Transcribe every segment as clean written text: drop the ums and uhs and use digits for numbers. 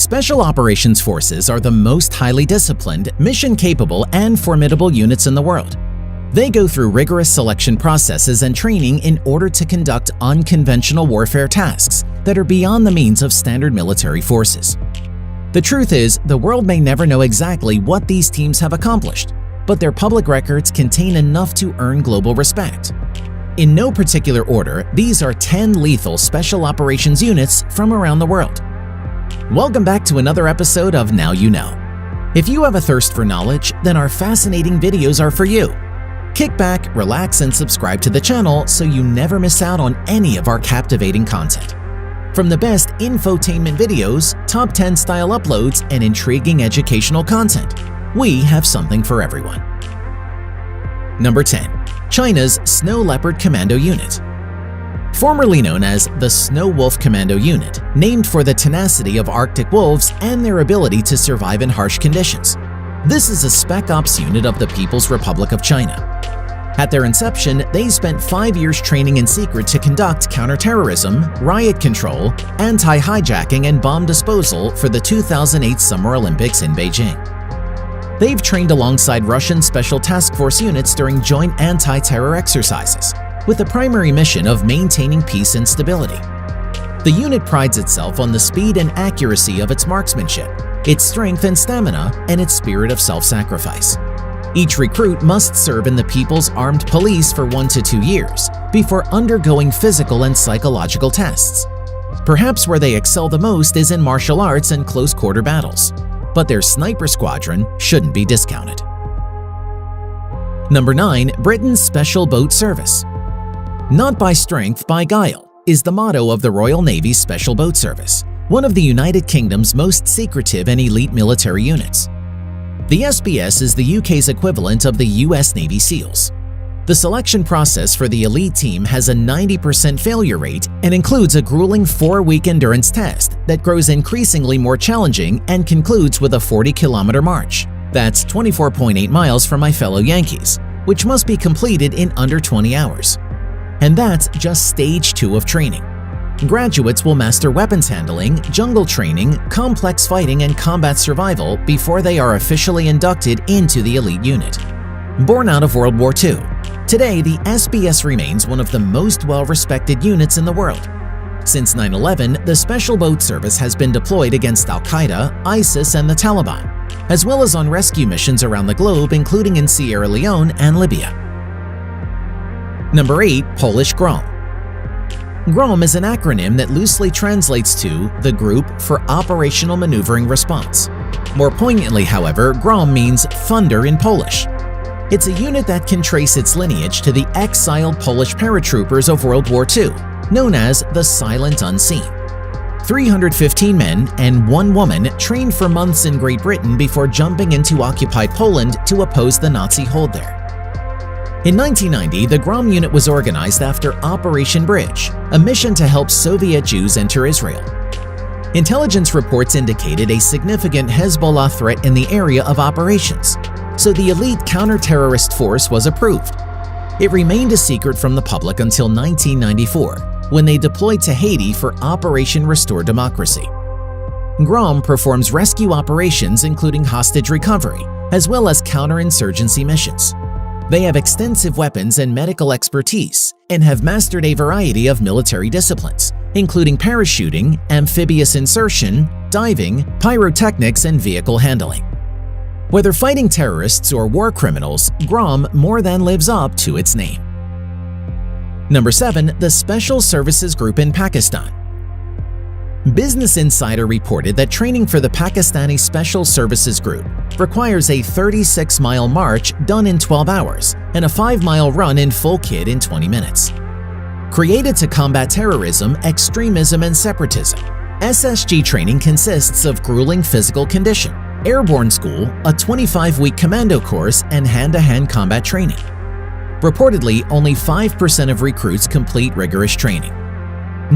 Special Operations Forces are the most highly disciplined, mission-capable, and formidable units in the world. They go through rigorous selection processes and training in order to conduct unconventional warfare tasks that are beyond the means of standard military forces. The truth is, the world may never know exactly what these teams have accomplished, but their public records contain enough to earn global respect. In no particular order, these are 10 lethal Special Operations units from around the world. Welcome back to another episode of Now You Know. If you have a thirst for knowledge, then our fascinating videos are for you. Kick back, relax, and subscribe to the channel so you never miss out on any of our captivating content. From the best infotainment videos, top 10 style uploads, and intriguing educational content, we have something for everyone. Number 10. China's Snow Leopard Commando Unit. Formerly known as the Snow Wolf Commando Unit, named for the tenacity of Arctic wolves and their ability to survive in harsh conditions. This is a Spec Ops unit of the People's Republic of China. At their inception, they spent 5 years training in secret to conduct counterterrorism, riot control, anti-hijacking, and bomb disposal for the 2008 Summer Olympics in Beijing. They've trained alongside Russian Special Task Force units during joint anti-terror exercises, with the primary mission of maintaining peace and stability. The unit prides itself on the speed and accuracy of its marksmanship, its strength and stamina, and its spirit of self-sacrifice. Each recruit must serve in the People's Armed Police for 1 to 2 years before undergoing physical and psychological tests. Perhaps where they excel the most is in martial arts and close-quarter battles, but their sniper squadron shouldn't be discounted. Number 9. Britain's Special Boat Service. Not by strength, by guile, is the motto of the Royal Navy's Special Boat Service, one of the United Kingdom's most secretive and elite military units. The SBS is the UK's equivalent of the US Navy SEALs. The selection process for the elite team has a 90% failure rate and includes a grueling 4-week endurance test that grows increasingly more challenging and concludes with a 40-kilometer march. That's 24.8 miles for my fellow Yankees, which must be completed in under 20 hours. And that's just stage 2 of training. Graduates will master weapons handling, jungle training, complex fighting, and combat survival before they are officially inducted into the elite unit. Born out of World War II, today the SBS remains one of the most well-respected units in the world. Since 9/11, the Special Boat Service has been deployed against Al-Qaeda, ISIS, and the Taliban, as well as on rescue missions around the globe, including in Sierra Leone and Libya. Number 8. Polish Grom. Grom is an acronym that loosely translates to the Group for Operational Maneuvering Response. More poignantly, however, Grom means thunder in Polish. It's a unit that can trace its lineage to the exiled Polish paratroopers of World War II, known as the Silent Unseen. 315 men and 1 woman trained for months in Great Britain before jumping into occupied Poland to oppose the Nazi hold there. In 1990, the Grom unit was organized after Operation Bridge, a mission to help Soviet Jews enter Israel. Intelligence reports indicated a significant Hezbollah threat in the area of operations, so the elite counter-terrorist force was approved. It remained a secret from the public until 1994, when they deployed to Haiti for Operation Restore Democracy. Grom performs rescue operations including hostage recovery, as well as counterinsurgency missions. They have extensive weapons and medical expertise and have mastered a variety of military disciplines, including parachuting, amphibious insertion, diving, pyrotechnics, and vehicle handling. Whether fighting terrorists or war criminals, Grom more than lives up to its name. Number 7. The Special Services Group in Pakistan. Business Insider reported that training for the Pakistani Special Services Group requires a 36-mile march done in 12 hours and a 5-mile run in full kit in 20 minutes. Created to combat terrorism, extremism, and separatism, SSG training consists of grueling physical condition, airborne school, a 25-week commando course, and hand-to-hand combat training. Reportedly, only 5% of recruits complete rigorous training.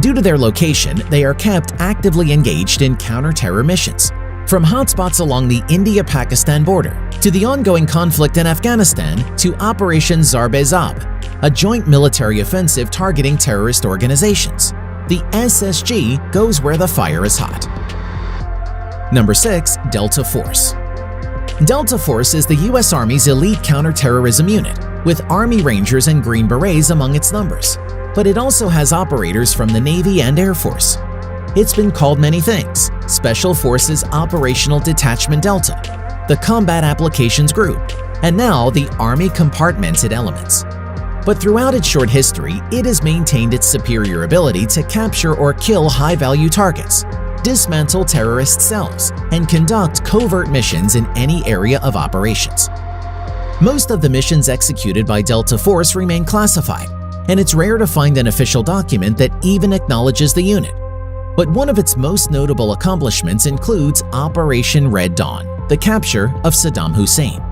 Due to their location, they are kept actively engaged in counter-terror missions, from hotspots along the India-Pakistan border to the ongoing conflict in Afghanistan to Operation Zarb-e-Zab, a joint military offensive targeting terrorist organizations. The SSG goes where the fire is hot. Number 6. Delta Force. Delta Force is the U.S. Army's elite counterterrorism unit, with Army Rangers and Green Berets among its numbers, but it also has operators from the Navy and Air Force. It's been called many things: Special Forces Operational Detachment Delta, the Combat Applications Group, and now the Army Compartmented Elements. But throughout its short history, it has maintained its superior ability to capture or kill high-value targets, dismantle terrorist cells, and conduct covert missions in any area of operations. Most of the missions executed by Delta Force remain classified, and it's rare to find an official document that even acknowledges the unit. But one of its most notable accomplishments includes Operation Red Dawn, the capture of Saddam Hussein.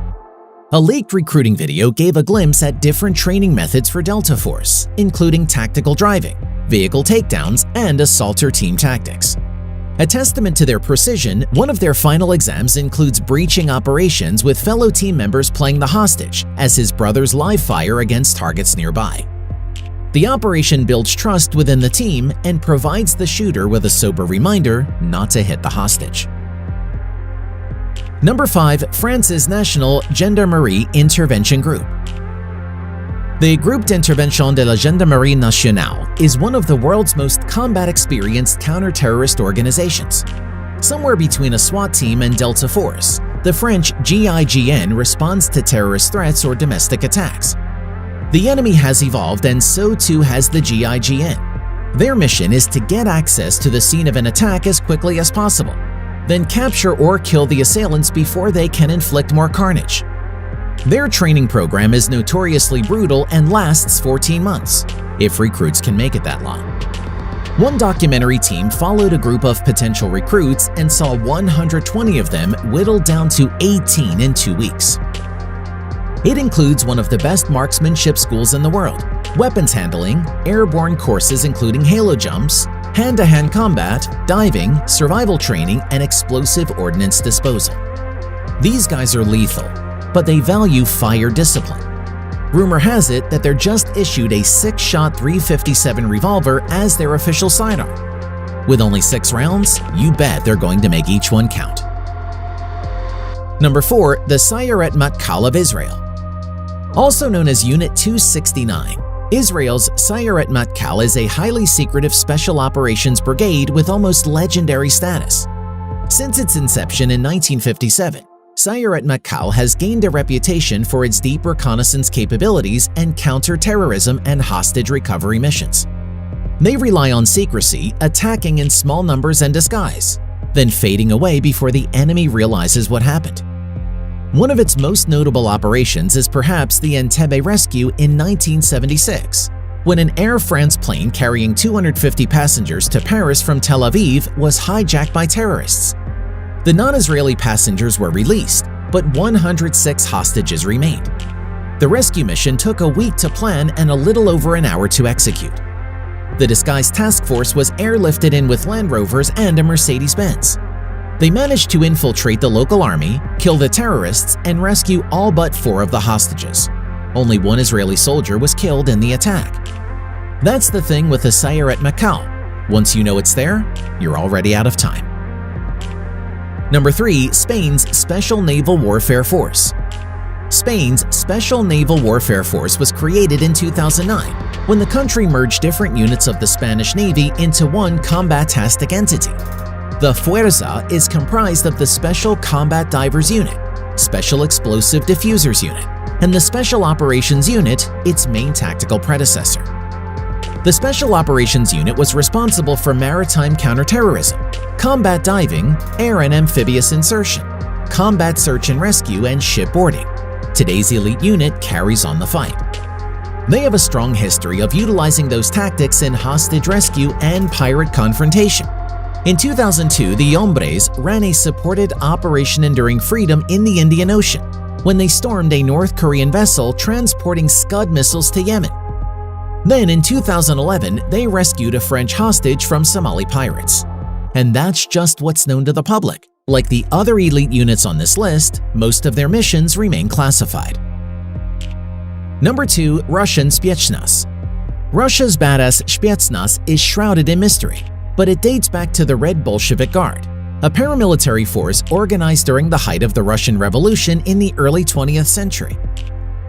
A leaked recruiting video gave a glimpse at different training methods for Delta Force, including tactical driving, vehicle takedowns, and assaulter team tactics. A testament to their precision, one of their final exams includes breaching operations with fellow team members playing the hostage as his brothers live fire against targets nearby. The operation builds trust within the team and provides the shooter with a sober reminder not to hit the hostage. Number 5. France's National Gendarmerie Intervention Group. The Groupe d'Intervention de la Gendarmerie Nationale is one of the world's most combat-experienced counter-terrorist organizations. Somewhere between a SWAT team and Delta Force, the French GIGN responds to terrorist threats or domestic attacks. The enemy has evolved, and so too has the GIGN. Their mission is to get access to the scene of an attack as quickly as possible, then capture or kill the assailants before they can inflict more carnage. Their training program is notoriously brutal and lasts 14 months, if recruits can make it that long. One documentary team followed a group of potential recruits and saw 120 of them whittled down to 18 in 2 weeks. It includes one of the best marksmanship schools in the world, weapons handling, airborne courses including halo jumps, hand-to-hand combat, diving, survival training, and explosive ordnance disposal. These guys are lethal, but they value fire discipline. Rumor has it that they're just issued a 6-shot .357 revolver as their official sidearm. With only 6 rounds, you bet they're going to make each one count. Number 4. The Sayeret Matkal of Israel. Also known as Unit 269, Israel's Sayeret Matkal is a highly secretive special operations brigade with almost legendary status. Since its inception in 1957, Sayeret Matkal has gained a reputation for its deep reconnaissance capabilities and counter-terrorism and hostage recovery missions. They rely on secrecy, attacking in small numbers and disguise, then fading away before the enemy realizes what happened. One of its most notable operations is perhaps the Entebbe rescue in 1976, when an Air France plane carrying 250 passengers to Paris from Tel Aviv was hijacked by terrorists. The non-Israeli passengers were released, but 106 hostages remained. The rescue mission took a week to plan and a little over an hour to execute. The disguised task force was airlifted in with Land Rovers and a Mercedes-Benz. They managed to infiltrate the local army, kill the terrorists, and rescue all but 4 of the hostages. Only 1 Israeli soldier was killed in the attack. That's the thing with the Sayeret Matkal. Once you know it's there, you're already out of time. Number 3. Spain's Special Naval Warfare Force. Spain's Special Naval Warfare Force was created in 2009 when the country merged different units of the Spanish Navy into one combat-tastic entity. The Fuerza is comprised of the Special Combat Divers Unit, Special Explosive Diffusers Unit, and the Special Operations Unit, its main tactical predecessor. The Special Operations Unit was responsible for maritime counterterrorism, combat diving, air and amphibious insertion, combat search and rescue, and shipboarding. Today's elite unit carries on the fight. They have a strong history of utilizing those tactics in hostage rescue and pirate confrontation. In 2002, the Hombres ran a supported Operation Enduring Freedom in the Indian Ocean when they stormed a North Korean vessel transporting Scud missiles to Yemen. Then in 2011, they rescued a French hostage from Somali pirates. And that's just what's known to the public. Like the other elite units on this list, most of their missions remain classified. Number 2. Russian Spetsnaz. Russia's badass Spetsnaz is shrouded in mystery, but it dates back to the Red Bolshevik Guard, a paramilitary force organized during the height of the Russian Revolution in the early 20th century.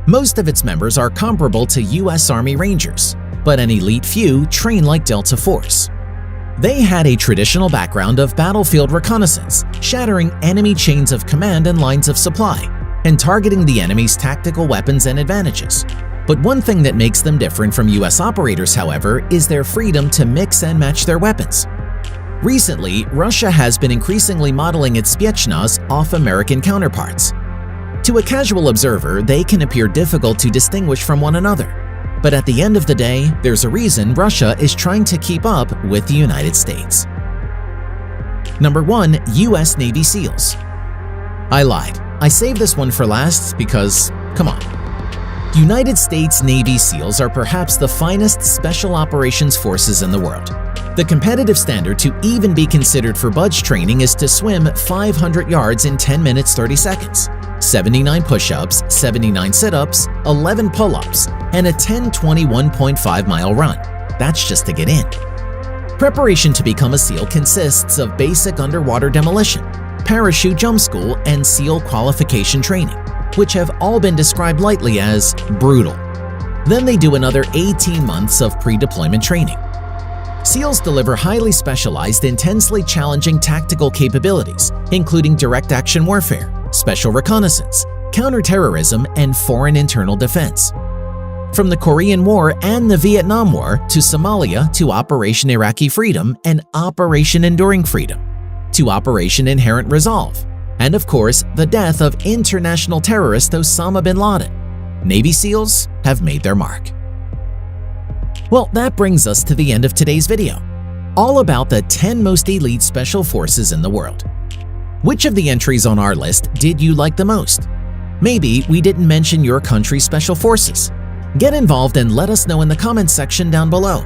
Most of its members are comparable to U.S. Army Rangers, but an elite few train like Delta Force. They had a traditional background of battlefield reconnaissance, shattering enemy chains of command and lines of supply, and targeting the enemy's tactical weapons and advantages. But one thing that makes them different from U.S. operators, however, is their freedom to mix and match their weapons. Recently, Russia has been increasingly modeling its spetsnaz off American counterparts. To a casual observer, they can appear difficult to distinguish from one another. But at the end of the day, there's a reason Russia is trying to keep up with the United States. Number 1. U.S. Navy SEALs. I lied. I saved this one for last because, come on. United States Navy SEALs are perhaps the finest special operations forces in the world. The competitive standard to even be considered for budge training is to swim 500 yards in 10 minutes 30 seconds, 79 push-ups, 79 sit-ups, 11 pull-ups, and a 10-21.5-mile run. That's just to get in. Preparation to become a SEAL consists of basic underwater demolition, parachute jump school, and SEAL qualification training, which have all been described lightly as brutal. Then they do another 18 months of pre-deployment training. SEALs deliver highly specialized, intensely challenging tactical capabilities, including direct action warfare, special reconnaissance, counterterrorism, and foreign internal defense. From the Korean War and the Vietnam War to Somalia to Operation Iraqi Freedom and Operation Enduring Freedom, to Operation Inherent Resolve, and of course, the death of international terrorist Osama bin Laden, Navy SEALs have made their mark. Well, that brings us to the end of today's video, all about the 10 most elite special forces in the world. Which of the entries on our list did you like the most? Maybe we didn't mention your country's special forces. Get involved and let us know in the comments section down below.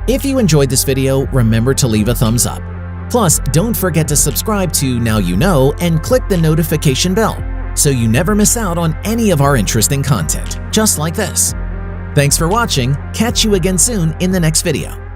If you enjoyed this video, remember to leave a thumbs up. Plus, don't forget to subscribe to Now You Know and click the notification bell so you never miss out on any of our interesting content, just like this. Thanks for watching. Catch you again soon in the next video.